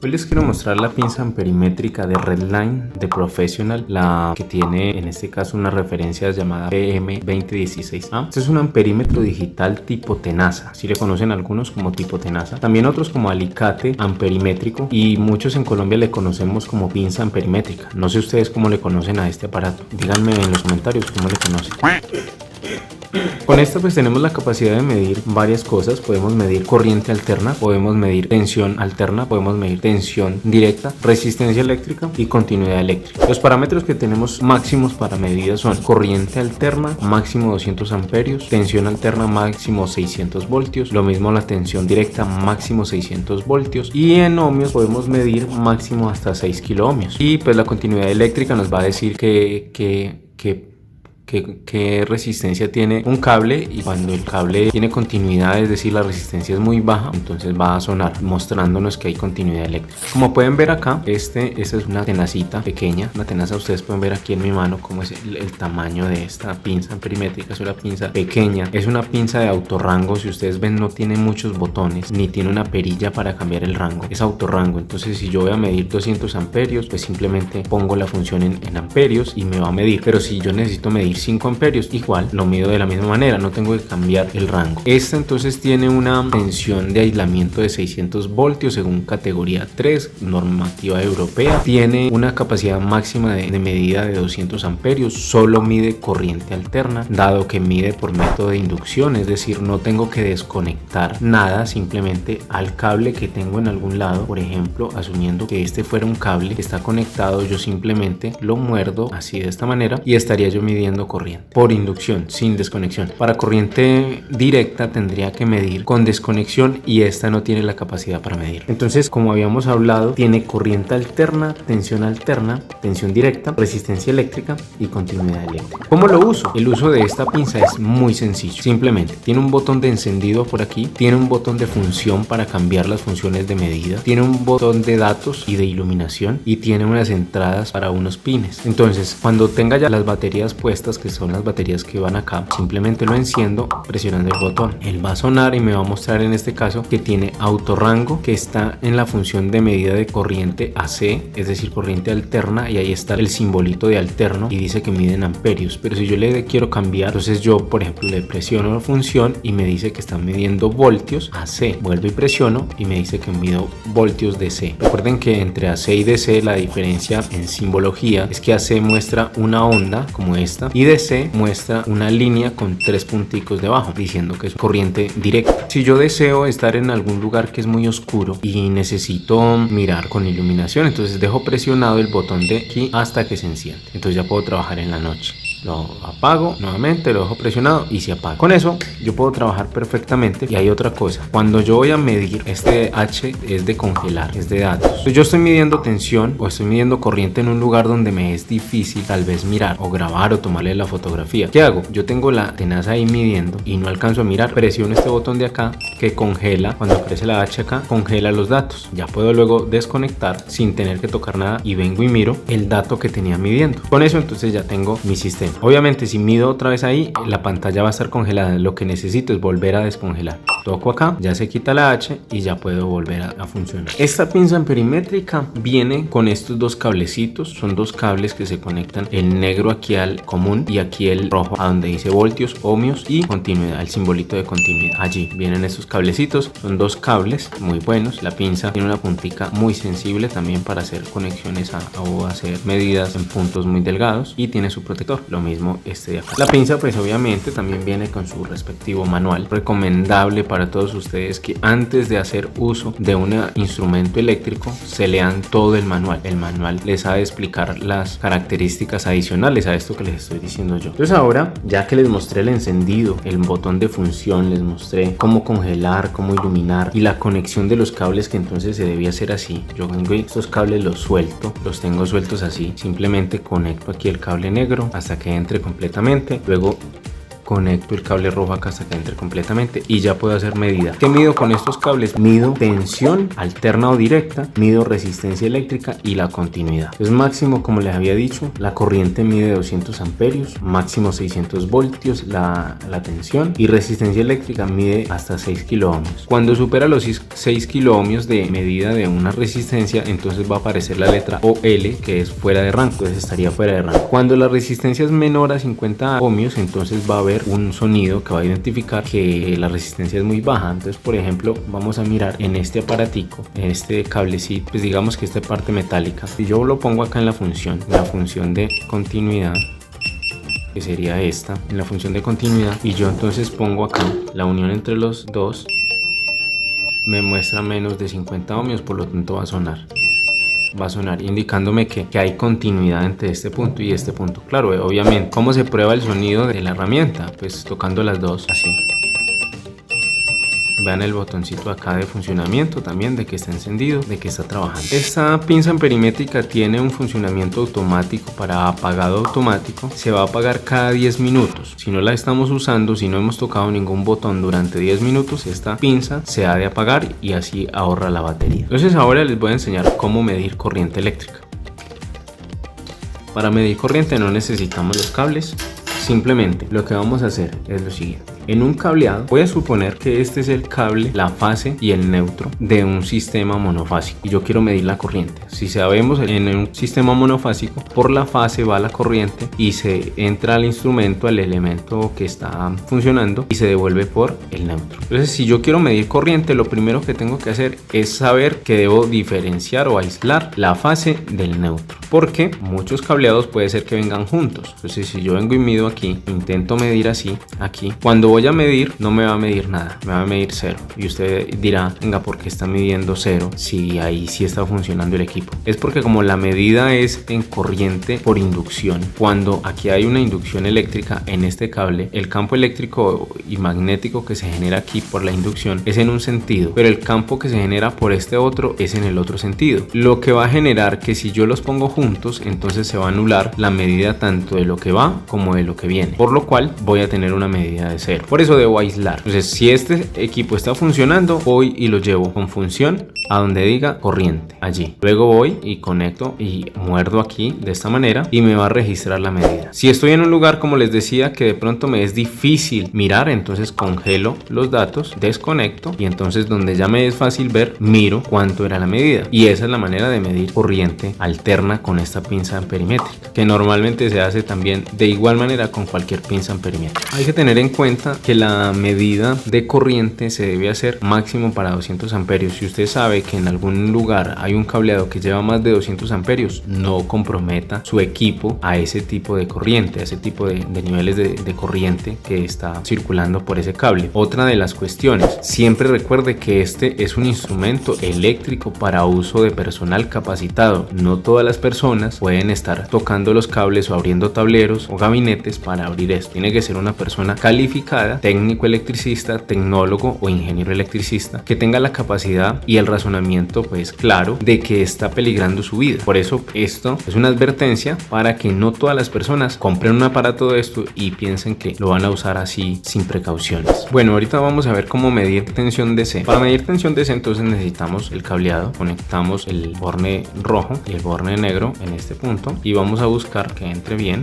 Hoy les quiero mostrar la pinza amperimétrica de Redline de Professional, la que tiene en este caso una referencia llamada PM2016A. Este es un amperímetro digital tipo tenaza, si le conocen algunos como tipo tenaza, también otros como alicate amperimétrico, y muchos en Colombia le conocemos como pinza amperimétrica. No sé ustedes cómo le conocen a este aparato, díganme en los comentarios cómo le conocen. Con esta pues tenemos la capacidad de medir varias cosas. Podemos medir corriente alterna, podemos medir tensión alterna, podemos medir tensión directa, resistencia eléctrica y continuidad eléctrica. Los parámetros que tenemos máximos para medidas son corriente alterna máximo 200 amperios, tensión alterna máximo 600 voltios, lo mismo la tensión directa máximo 600 voltios, y en ohmios podemos medir máximo hasta 6 kilo ohmios. Y pues la continuidad eléctrica nos va a decir qué resistencia tiene un cable, y cuando el cable tiene continuidad, es decir, la resistencia es muy baja, entonces va a sonar mostrándonos que hay continuidad eléctrica. Como pueden ver acá, esta es una tenacita pequeña, una tenaza. Ustedes pueden ver aquí en mi mano cómo es el tamaño de esta pinza amperimétrica. Es una pinza pequeña, es una pinza de autorrango. Si ustedes ven, no tiene muchos botones ni tiene una perilla para cambiar el rango, es autorrango. Entonces si yo voy a medir 200 amperios, pues simplemente pongo la función en amperios y me va a medir. Pero si yo necesito medir 5 amperios, igual lo mido de la misma manera, no tengo que cambiar el rango. Esta entonces tiene una tensión de aislamiento de 600 voltios según categoría 3, normativa europea. Tiene una capacidad máxima de medida de 200 amperios, solo mide corriente alterna, dado que mide por método de inducción, es decir, no tengo que desconectar nada, simplemente al cable que tengo en algún lado. Por ejemplo, asumiendo que este fuera un cable que está conectado, yo simplemente lo muerdo así de esta manera y estaría yo midiendo corriente por inducción sin desconexión. Para corriente directa tendría que medir con desconexión, y esta no tiene la capacidad para medir. Entonces, como habíamos hablado, tiene corriente alterna, tensión directa, resistencia eléctrica y continuidad eléctrica. ¿Cómo lo uso? El uso de esta pinza es muy sencillo. Simplemente tiene un botón de encendido por aquí, tiene un botón de función para cambiar las funciones de medida, tiene un botón de datos y de iluminación, y tiene unas entradas para unos pines. Entonces, cuando tenga ya las baterías puestas, que son las baterías que van acá, simplemente lo enciendo presionando el botón. Él va a sonar y me va a mostrar en este caso que tiene autorrango, que está en la función de medida de corriente AC, es decir, corriente alterna, y ahí está el simbolito de alterno y dice que mide en amperios. Pero si yo le quiero cambiar, entonces yo, por ejemplo, le presiono la función y me dice que está midiendo voltios AC. Vuelvo y presiono y me dice que mido voltios DC. Recuerden que entre AC y DC la diferencia en simbología es que AC muestra una onda como esta y DC muestra una línea con 3 punticos debajo, diciendo que es corriente directa. Si yo deseo estar en algún lugar que es muy oscuro y necesito mirar con iluminación, entonces dejo presionado el botón de aquí hasta que se enciende. Entonces ya puedo trabajar en la noche. Lo apago nuevamente, lo dejo presionado y se apaga. Con eso yo puedo trabajar perfectamente. Y hay otra cosa: cuando yo voy a medir, este H es de congelar, es de datos. Entonces yo estoy midiendo tensión o estoy midiendo corriente en un lugar donde me es difícil tal vez mirar o grabar o tomarle la fotografía. ¿Qué hago? Yo tengo la tenaza ahí midiendo y no alcanzo a mirar. Presiono este botón de acá que congela. Cuando aparece la H acá, congela los datos. Ya puedo luego desconectar sin tener que tocar nada y vengo y miro el dato que tenía midiendo. Con eso entonces ya tengo mi sistema. Obviamente si mido otra vez ahí, la pantalla va a estar congelada. Lo que necesito es volver a descongelar. Toco acá, ya se quita la H y ya puedo volver a funcionar. Esta pinza amperimétrica viene con estos dos cablecitos. Son dos cables que se conectan, el negro aquí al común y aquí el rojo a donde dice voltios, ohmios y continuidad, el simbolito de continuidad. Allí vienen estos cablecitos. Son dos cables muy buenos. La pinza tiene una puntica muy sensible también para hacer conexiones o hacer medidas en puntos muy delgados, y tiene su protector. Lo mismo este de acá. La pinza pues obviamente también viene con su respectivo manual. Recomendable para todos ustedes que antes de hacer uso de un instrumento eléctrico se lean todo el manual. El manual les ha de explicar las características adicionales a esto que les estoy diciendo yo. Entonces ahora, ya que les mostré el encendido, el botón de función, les mostré cómo congelar, cómo iluminar y la conexión de los cables, que entonces se debía hacer así. Yo vengo y estos cables los suelto, los tengo sueltos así. Simplemente conecto aquí el cable negro hasta que entre completamente. Luego conecto el cable rojo acá hasta que entre completamente y ya puedo hacer medida. ¿Qué mido con estos cables? Mido tensión alterna o directa, mido resistencia eléctrica y la continuidad. Es máximo, como les había dicho, la corriente mide 200 amperios, máximo 600 voltios la tensión, y resistencia eléctrica mide hasta 6 kiloohmios. Cuando supera los 6 kiloohmios de medida de una resistencia, entonces va a aparecer la letra OL, que es fuera de rango, entonces estaría fuera de rango. Cuando la resistencia es menor a 50 ohmios, entonces va a haber un sonido que va a identificar que la resistencia es muy baja. Entonces, por ejemplo, vamos a mirar en este aparatico, en este cablecito, pues digamos que esta parte metálica, si yo lo pongo acá en la función de continuidad, que sería esta, en la función de continuidad, y yo entonces pongo acá la unión entre los dos, me muestra menos de 50 ohmios, por lo tanto va a sonar indicándome que hay continuidad entre este punto y este punto. Claro, obviamente, ¿cómo se prueba el sonido de la herramienta? Pues tocando las dos, así. Vean el botoncito acá de funcionamiento también, de que está encendido, de que está trabajando. Esta pinza amperimétrica tiene un funcionamiento automático para apagado automático. Se va a apagar cada 10 minutos. Si no la estamos usando, si no hemos tocado ningún botón durante 10 minutos, esta pinza se ha de apagar y así ahorra la batería. Entonces ahora les voy a enseñar cómo medir corriente eléctrica. Para medir corriente no necesitamos los cables. Simplemente lo que vamos a hacer es lo siguiente. En un cableado, voy a suponer que este es el cable, la fase y el neutro de un sistema monofásico y yo quiero medir la corriente. Si sabemos, en un sistema monofásico, por la fase va la corriente y se entra al instrumento, al elemento que está funcionando, y se devuelve por el neutro. Entonces, si yo quiero medir corriente, lo primero que tengo que hacer es saber que debo diferenciar o aislar la fase del neutro, porque muchos cableados puede ser que vengan juntos. Entonces, si yo vengo y mido aquí, intento medir así, aquí, cuando voy a medir, no me va a medir nada, me va a medir 0. Y usted dirá, venga, ¿por qué está midiendo 0 si ahí sí está funcionando el equipo? Es porque como la medida es en corriente por inducción, cuando aquí hay una inducción eléctrica en este cable, el campo eléctrico y magnético que se genera aquí por la inducción es en un sentido, pero el campo que se genera por este otro es en el otro sentido, lo que va a generar que si yo los pongo juntos, entonces se va a anular la medida tanto de lo que va como de lo que viene, por lo cual voy a tener una medida de 0. Por eso debo aislar. Entonces, si este equipo está funcionando, voy y lo llevo con función a donde diga corriente, allí. Luego voy y conecto y muerdo aquí de esta manera y me va a registrar la medida. Si estoy en un lugar, como les decía, que de pronto me es difícil mirar, entonces congelo los datos, desconecto y entonces donde ya me es fácil ver, miro cuánto era la medida. Y esa es la manera de medir corriente alterna con esta pinza amperimétrica, que normalmente se hace también de igual manera con cualquier pinza amperimétrica. Hay que tener en cuenta que la medida de corriente se debe hacer máximo para 200 amperios. Si usted sabe que en algún lugar hay un cableado que lleva más de 200 amperios, no comprometa su equipo a ese tipo de corriente, a ese tipo de niveles de corriente que está circulando por ese cable. Otra de las cuestiones, siempre recuerde que este es un instrumento eléctrico para uso de personal capacitado. No todas las personas pueden estar tocando los cables o abriendo tableros o gabinetes para abrir esto. Tiene que ser una persona calificada, técnico electricista, tecnólogo o ingeniero electricista, que tenga la capacidad y el razonamiento pues claro de que está peligrando su vida. Por eso esto es una advertencia para que no todas las personas compren un aparato de esto y piensen que lo van a usar así sin precauciones. Bueno, ahorita vamos a ver cómo medir tensión DC. Para medir tensión DC entonces necesitamos el cableado, conectamos el borne rojo y el borne negro en este punto y vamos a buscar que entre bien,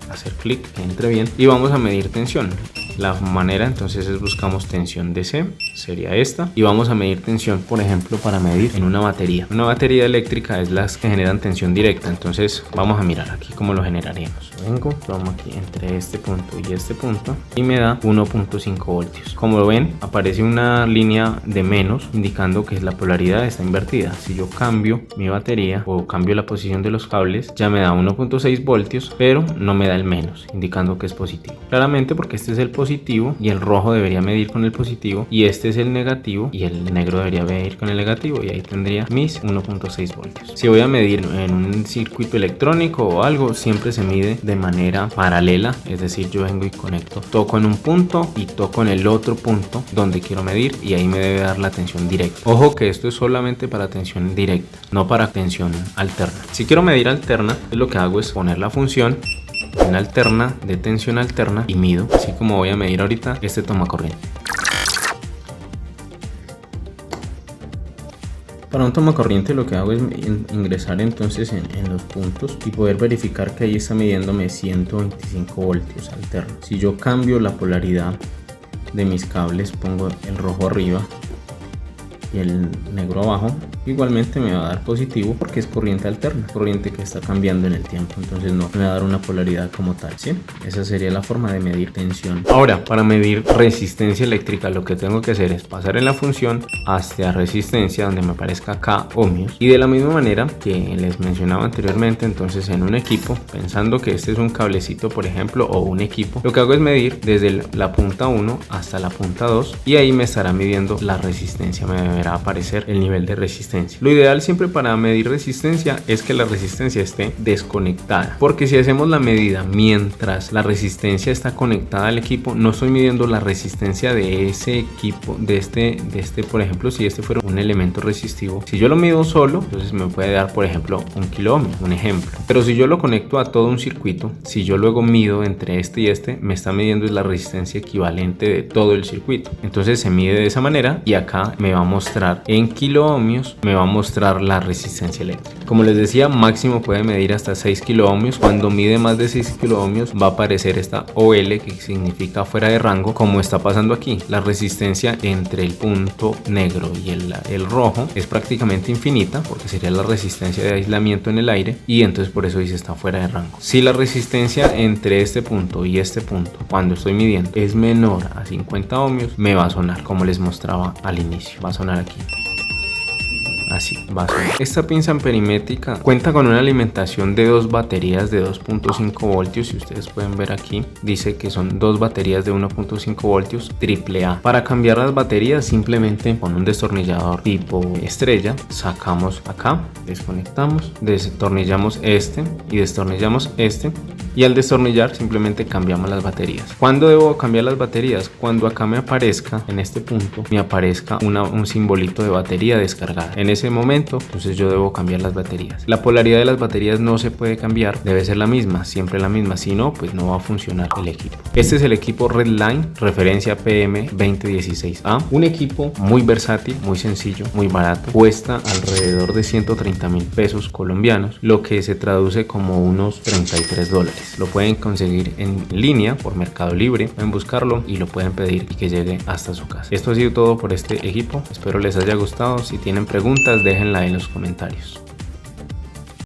hacer clic, que entre bien y vamos a medir tensión. La manera entonces es buscamos tensión DC, sería esta, y vamos a medir tensión, por ejemplo, para medir en una batería. Una batería eléctrica es las que generan tensión directa, entonces vamos a mirar aquí cómo lo generaríamos. Vengo, tomo aquí entre este punto y este punto y me da 1.5 voltios. Como lo ven, aparece una línea de menos indicando que la polaridad está invertida. Si yo cambio mi batería o cambio la posición de los cables, ya me da 1.6 voltios, pero no me da el menos, indicando que es positivo. Claramente porque este es el positivo y el rojo debería medir con el positivo y este es el negativo y el negro debería medir con el negativo y ahí tendría mis 1.6 voltios. Si voy a medir en un circuito electrónico o algo, siempre se mide de manera paralela, es decir, yo vengo y conecto, toco en un punto y toco en el otro punto donde quiero medir y ahí me debe dar la tensión directa. Ojo que esto es solamente para tensión directa, no para tensión alterna. Si quiero medir alterna, lo que hago es poner la función en alterna, de tensión alterna y mido, así como voy a medir ahorita este toma corriente. Para un toma corriente lo que hago es ingresar entonces en los puntos y poder verificar que ahí está midiéndome 125 voltios alternos. Si yo cambio la polaridad de mis cables, pongo el rojo arriba y el negro abajo, igualmente me va a dar positivo porque es corriente alterna, corriente que está cambiando en el tiempo, entonces no me va a dar una polaridad como tal, ¿sí? Esa sería la forma de medir tensión. Ahora, para medir resistencia eléctrica, lo que tengo que hacer es pasar en la función hacia resistencia donde me aparezca K ohmios, y de la misma manera que les mencionaba anteriormente, entonces en un equipo, pensando que este es un cablecito por ejemplo o un equipo, lo que hago es medir desde la punta 1 hasta la punta 2 y ahí me estará midiendo la resistencia, me deberá aparecer el nivel de resistencia. Lo ideal siempre para medir resistencia es que la resistencia esté desconectada, porque si hacemos la medida mientras la resistencia está conectada al equipo, no estoy midiendo la resistencia de ese equipo, de este por ejemplo, si este fuera un elemento resistivo, si yo lo mido solo, entonces me puede dar por ejemplo 1 kilo ohm, un ejemplo, pero si yo lo conecto a todo un circuito, si yo luego mido entre este y este, me está midiendo la resistencia equivalente de todo el circuito, entonces se mide de esa manera y acá me va a mostrar en kilo ohmios, me va a mostrar la resistencia eléctrica. Como les decía, máximo puede medir hasta 6 kilo ohmios. Cuando mide más de 6 kilo ohmios va a aparecer esta OL, que significa fuera de rango, como está pasando aquí. La resistencia entre el punto negro y el rojo es prácticamente infinita, porque sería la resistencia de aislamiento en el aire, y entonces por eso dice está fuera de rango. Si la resistencia entre este punto y este punto, cuando estoy midiendo, es menor a 50 ohmios, me va a sonar, como les mostraba al inicio, va a sonar aquí. Así va a sonar. Esta pinza amperimétrica cuenta con una alimentación de dos baterías de 2.5 voltios. Si ustedes pueden ver aquí, dice que son dos baterías de 1.5 voltios AAA. Para cambiar las baterías, simplemente con un destornillador tipo estrella, sacamos acá, desconectamos, destornillamos este y destornillamos este. Y al destornillar simplemente cambiamos las baterías. ¿Cuándo debo cambiar las baterías? Cuando acá me aparezca, en este punto, me aparezca un simbolito de batería descargada. En ese momento, entonces yo debo cambiar las baterías. La polaridad de las baterías no se puede cambiar, debe ser la misma, siempre la misma. Si no, pues no va a funcionar el equipo. Este es el equipo Redline, referencia PM2016A. Un equipo muy versátil, muy sencillo, muy barato. Cuesta alrededor de 130.000 pesos colombianos, lo que se traduce como unos $33. Lo pueden conseguir en línea por Mercado Libre, pueden buscarlo y lo pueden pedir y que llegue hasta su casa. Esto ha sido todo por este equipo, espero les haya gustado. Si tienen preguntas déjenla en los comentarios.